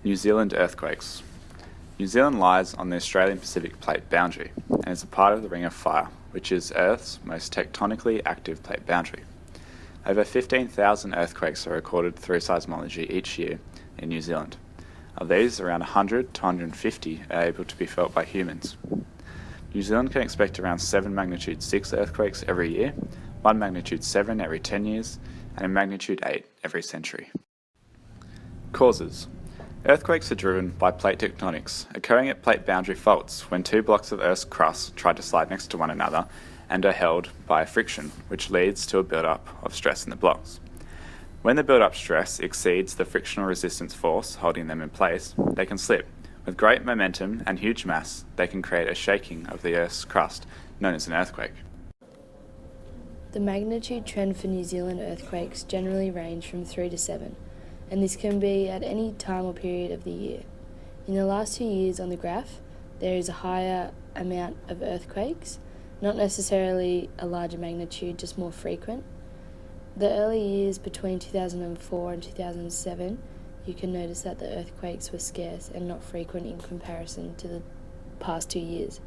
New Zealand earthquakes. New Zealand lies on the Australian Pacific Plate boundary and is a part of the Ring of Fire, which is Earth's most tectonically active plate boundary. Over 15,000 earthquakes are recorded through seismology each year in New Zealand. Of these, around 100 to 150 are able to be felt by humans. New Zealand can expect around 7 magnitude 6 earthquakes every year, 1 magnitude 7 every 10 years, and a magnitude 8 every century. Causes. Earthquakes are driven by plate tectonics, occurring at plate boundary faults when two blocks of Earth's crust try to slide next to one another and are held by friction, which leads to a build-up of stress in the blocks. When the build-up stress exceeds the frictional resistance force holding them in place, they can slip. With great momentum and huge mass, they can create a shaking of the Earth's crust, known as an earthquake. The magnitude trend for New Zealand earthquakes generally range from 3 to 7, and this can be at any time or period of the year. In the last 2 years on the graph, there is a higher amount of earthquakes, not necessarily a larger magnitude, just more frequent. The early years between 2004 and 2007, you can notice that the earthquakes were scarce and not frequent in comparison to the past 2 years.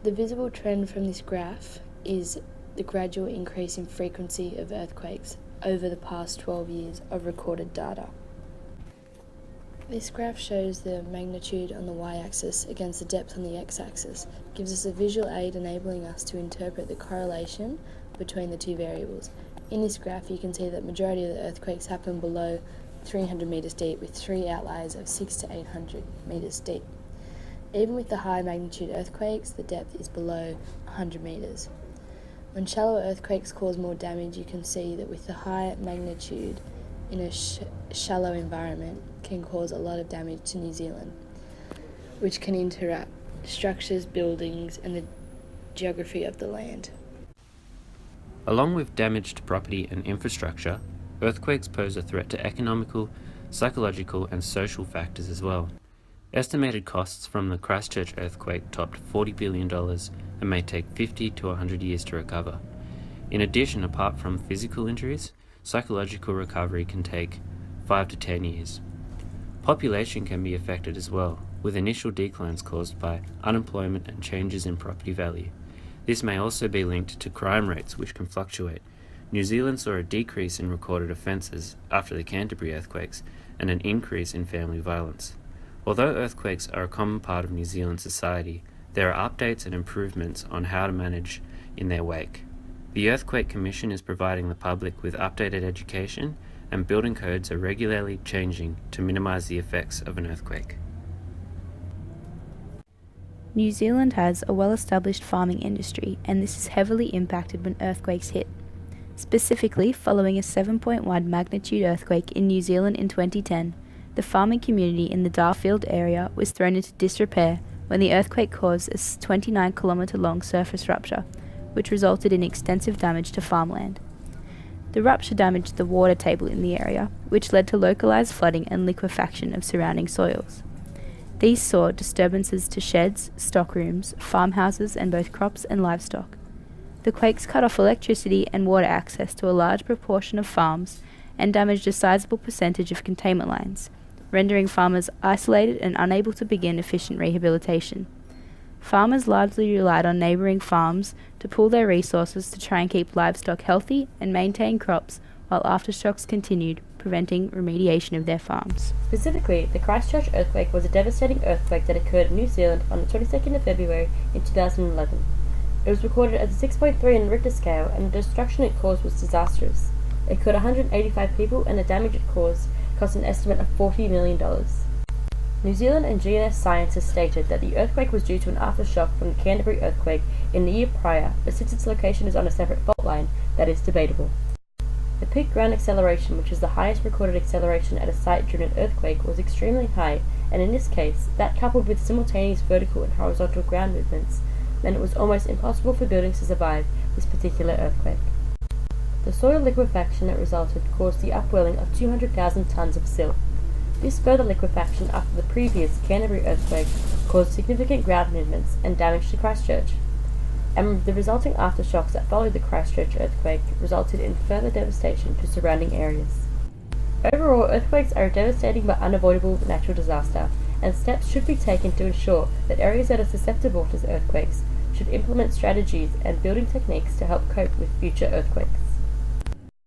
The visible trend from this graph is the gradual increase in frequency of earthquakes over the past 12 years of recorded data. This graph shows the magnitude on the y-axis against the depth on the x-axis, gives us a visual aid enabling us to interpret the correlation between the two variables. In this graph you can see that majority of the earthquakes happen below 300 metres deep, with 3 outliers of 6 to 800 metres deep. Even with the high magnitude earthquakes, the depth is below 100 metres. When shallower earthquakes cause more damage, you can see that with the high magnitude in a shallow environment can cause a lot of damage to New Zealand, which can interrupt structures, buildings and the geography of the land. Along with damage to property and infrastructure, earthquakes pose a threat to economical, psychological and social factors as well. Estimated costs from the Christchurch earthquake topped $40 billion and may take 50 to 100 years to recover. In addition, apart from physical injuries, psychological recovery can take 5 to 10 years. Population can be affected as well, with initial declines caused by unemployment and changes in property value. This may also be linked to crime rates, which can fluctuate. New Zealand saw a decrease in recorded offences after the Canterbury earthquakes and an increase in family violence. Although earthquakes are a common part of New Zealand society, there are updates and improvements on how to manage in their wake. The Earthquake Commission is providing the public with updated education, and building codes are regularly changing to minimise the effects of an earthquake. New Zealand has a well-established farming industry, and this is heavily impacted when earthquakes hit. Specifically, following a 7.1 magnitude earthquake in New Zealand in 2010, the farming community in the Darfield area was thrown into disrepair when the earthquake caused a 29-kilometre-long surface rupture, which resulted in extensive damage to farmland. The rupture damaged the water table in the area, which led to localised flooding and liquefaction of surrounding soils. These saw disturbances to sheds, stockrooms, farmhouses and both crops and livestock. The quakes cut off electricity and water access to a large proportion of farms and damaged a sizable percentage of containment lines, rendering farmers isolated and unable to begin efficient rehabilitation. Farmers largely relied on neighbouring farms to pool their resources to try and keep livestock healthy and maintain crops while aftershocks continued, preventing remediation of their farms. Specifically, the Christchurch earthquake was a devastating earthquake that occurred in New Zealand on the 22nd of February in 2011. It was recorded as a 6.3 on the Richter scale, and the destruction it caused was disastrous. It killed 185 people, and the damage it caused cost an estimate of $40 million. New Zealand and GNS scientists stated that the earthquake was due to an aftershock from the Canterbury earthquake in the year prior, but since its location is on a separate fault line, that is debatable. The peak ground acceleration, which is the highest recorded acceleration at a site during an earthquake, was extremely high, and in this case, that coupled with simultaneous vertical and horizontal ground movements, meant it was almost impossible for buildings to survive this particular earthquake. The soil liquefaction that resulted caused the upwelling of 200,000 tons of silt. This further liquefaction after the previous Canterbury earthquake caused significant ground movements and damage to Christchurch, and the resulting aftershocks that followed the Christchurch earthquake resulted in further devastation to surrounding areas. Overall, earthquakes are a devastating but unavoidable natural disaster, and steps should be taken to ensure that areas that are susceptible to earthquakes should implement strategies and building techniques to help cope with future earthquakes.